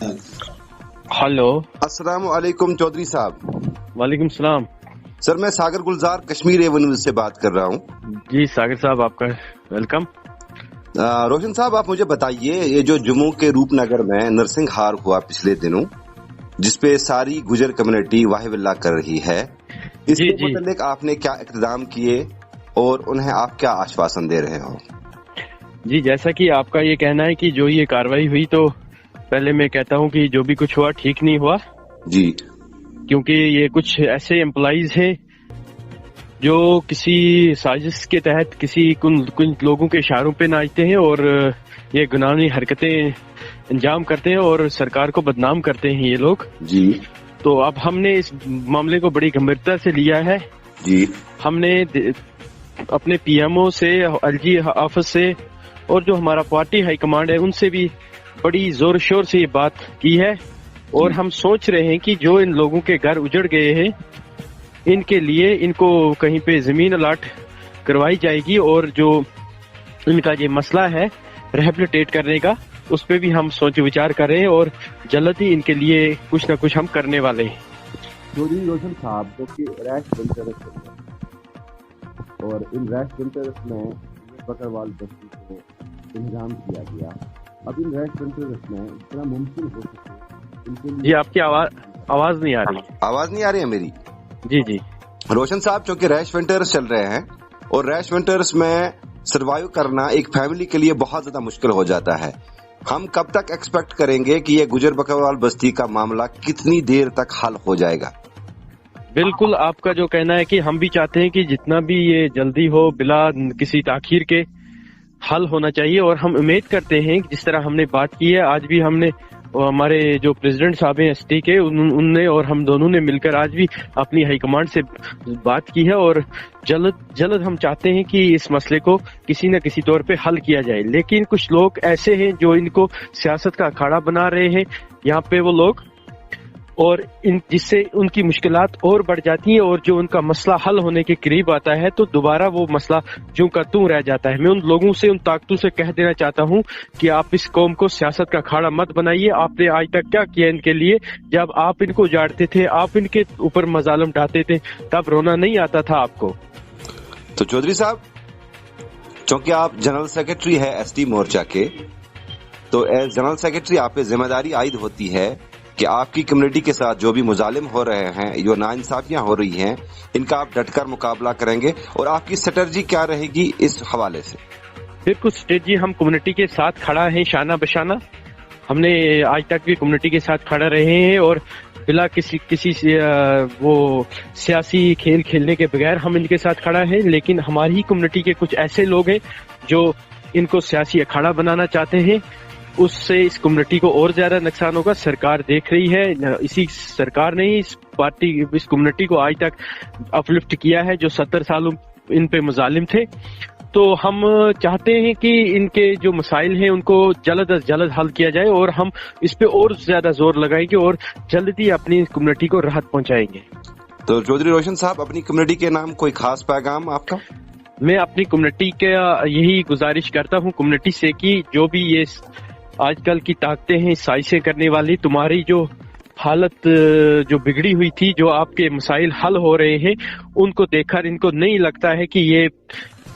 Hello. अस्सलाम वालेकुम चौधरी साहब। वालेकुम सलाम। सर मैं सागर गुलजार कश्मीर एवेन्यू से बात कर रहा हूँ। जी सागर साहब, आपका वेलकम। रोशन साहब, आप मुझे बताइए, ये जो जम्मू के रूपनगर में नरसिंहार हुआ पिछले दिनों, जिसपे सारी गुजर कम्युनिटी वाहिवल्ला कर रही है, इसके मुतालिक आपने क्या इक़दाम किए और उन्हें आप क्या आश्वासन दे रहे हो? जी, जैसा कि आपका ये कहना है कि जो ये कार्रवाई हुई, तो पहले मैं कहता हूँ कि जो भी कुछ हुआ ठीक नहीं हुआ जी, क्योंकि ये कुछ ऐसे एम्प्लॉइज हैं जो किसी साजिश के तहत कुछ लोगों के इशारों पे नाचते हैं और ये गुनाही हरकतें अंजाम करते हैं और सरकार को बदनाम करते हैं ये लोग जी। तो अब हमने इस मामले को बड़ी गंभीरता से लिया है जी। हमने अपने पीएमओ से, एलजी ऑफिस से और जो हमारा पार्टी हाईकमांड है उनसे भी बड़ी जोर शोर से ये बात की है और हम सोच रहे हैं कि जो इन लोगों के घर उजड़ गए हैं इनके लिए इनको कहीं पे जमीन अलाट करवाई जाएगी और जो इनका ये मसला है रिहेबिलिटेट करने का, उस पे भी हम सोच विचार कर रहे हैं और जल्द ही इनके लिए कुछ ना कुछ हम करने वाले हैं। चौधरी रोशन साहब, जो कि रैश वेंचर्स और इन रैश वेंचर्स में बकरवाल बस्ती को इंतजाम किया गया, अब इन रैश वेंचर्स में इतना मुमकिन हो सके इनके लिए। जी, आपकी आवाज नहीं आ रही। आवाज नहीं आ रही है मेरी? जी जी। रोशन साहब, क्योंकि रैश विंटर्स चल रहे हैं और रैश विंटर्स में सर्वाइव करना एक फैमिली के लिए बहुत ज्यादा मुश्किल हो जाता है, हम कब तक एक्सपेक्ट करेंगे कि ये गुजर बकरवाल बस्ती का मामला कितनी देर तक हल हो जाएगा? बिल्कुल, आपका जो कहना है कि हम भी चाहते हैं कि जितना भी ये जल्दी हो, बिला किसी ताखीर के हल होना चाहिए और हम उम्मीद करते हैं कि जिस तरह हमने बात की है, आज भी हमने हमारे जो प्रेसिडेंट साहब हैं एसटी के, उनने और हम दोनों ने मिलकर आज भी अपनी हाईकमांड से बात की है और जल्द हम चाहते हैं कि इस मसले को किसी न किसी तौर पे हल किया जाए। लेकिन कुछ लोग ऐसे हैं जो इनको सियासत का अखाड़ा बना रहे हैं यहाँ पे वो लोग, और जिससे उनकी मुश्किलात और बढ़ जाती हैं और जो उनका मसला हल होने के करीब आता है तो दोबारा वो मसला यूं का त्यों रह जाता है। मैं उन लोगों से, उन ताकतों से कह देना चाहता हूं कि आप इस कौम को सियासत का अखाड़ा मत बनाइए। आपने आज तक क्या किया इनके लिए? जब आप इनको जाड़ते थे, आप इनके ऊपर मजालम ढाते थे, तब रोना नहीं आता था आपको? तो चौधरी साहब, क्योंकि आप जनरल सेक्रेटरी है एसटी मोर्चा के, तो एज जनरल सेक्रेटरी आप पे जिम्मेदारी आयद होती है कि आपकी कम्युनिटी के साथ जो भी मुजालिम हो रहे हैं, जो नाइंसाफियां हो रही हैं, इनका आप डटकर मुकाबला करेंगे और आपकी स्ट्रेटजी क्या रहेगी इस हवाले से? बिल्कुल, स्ट्रेटजी हम कम्युनिटी के साथ खड़ा है शाना बशाना। हमने आज तक भी कम्युनिटी के साथ खड़ा रहे हैं और बिला किसी वो सियासी खेल खेलने के बगैर हम इनके साथ खड़ा है। लेकिन हमारी ही कम्युनिटी के कुछ ऐसे लोग हैं जो इनको सियासी अखाड़ा बनाना चाहते हैं, उससे इस कम्युनिटी को और ज्यादा नुकसान होगा। सरकार देख रही है, इसी सरकार ने ही इस कम्युनिटी को आज तक अपलिफ्ट किया है जो 70 सालों इन पे मुजालिम थे। तो हम चाहते हैं कि इनके जो मसाइल हैं उनको जल्द अज जल्द हल किया जाए और हम इस पे और ज्यादा जोर लगाएंगे और जल्द ही अपनी कम्युनिटी को राहत पहुंचाएंगे। तो चौधरी रोशन साहब, अपनी कम्युनिटी के नाम कोई खास पैगाम आपका? मैं अपनी कम्युनिटी का यही गुजारिश करता हूँ कम्युनिटी से कि जो भी ये आजकल की ताकतें हैं साजिशें करने वाली, तुम्हारी जो हालत जो बिगड़ी हुई थी, जो आपके मसाइल हल हो रहे हैं, उनको देखकर इनको नहीं लगता है कि ये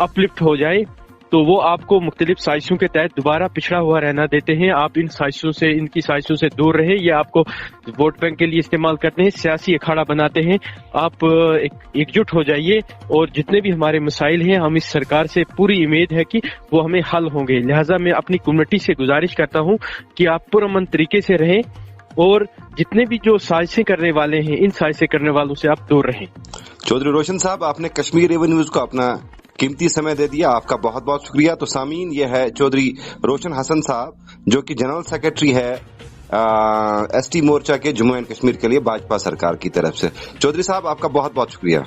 अपलिफ्ट हो जाए, तो वो आपको मुख्तलिफ साजिशों के तहत दोबारा पिछड़ा हुआ रहना देते हैं। आप इनकी साजिशों से दूर रहे। ये आपको वोट बैंक के लिए इस्तेमाल करते हैं, सियासी अखाड़ा बनाते हैं। आप एकजुट हो जाइए और जितने भी हमारे मसाइल हैं, हम इस सरकार से पूरी उम्मीद है कि वो हमें हल होंगे। लिहाजा मैं अपनी कम्युनिटी से गुजारिश करता हूँ कि आप पुरअमन तरीके से रहें और जितने भी जो साजिशें करने वाले हैं, इन साजिशें करने वालों से आप दूर रहें। चौधरी रोशन साहब, आपने कश्मीर एवेन्यूज को अपना कीमती समय दे दिया, आपका बहुत बहुत शुक्रिया। तो सामीन, ये है चौधरी रोशन हसन साहब, जो कि जनरल सेक्रेटरी है एसटी मोर्चा के जम्मू एंड कश्मीर के लिए भाजपा सरकार की तरफ से। चौधरी साहब, आपका बहुत बहुत शुक्रिया।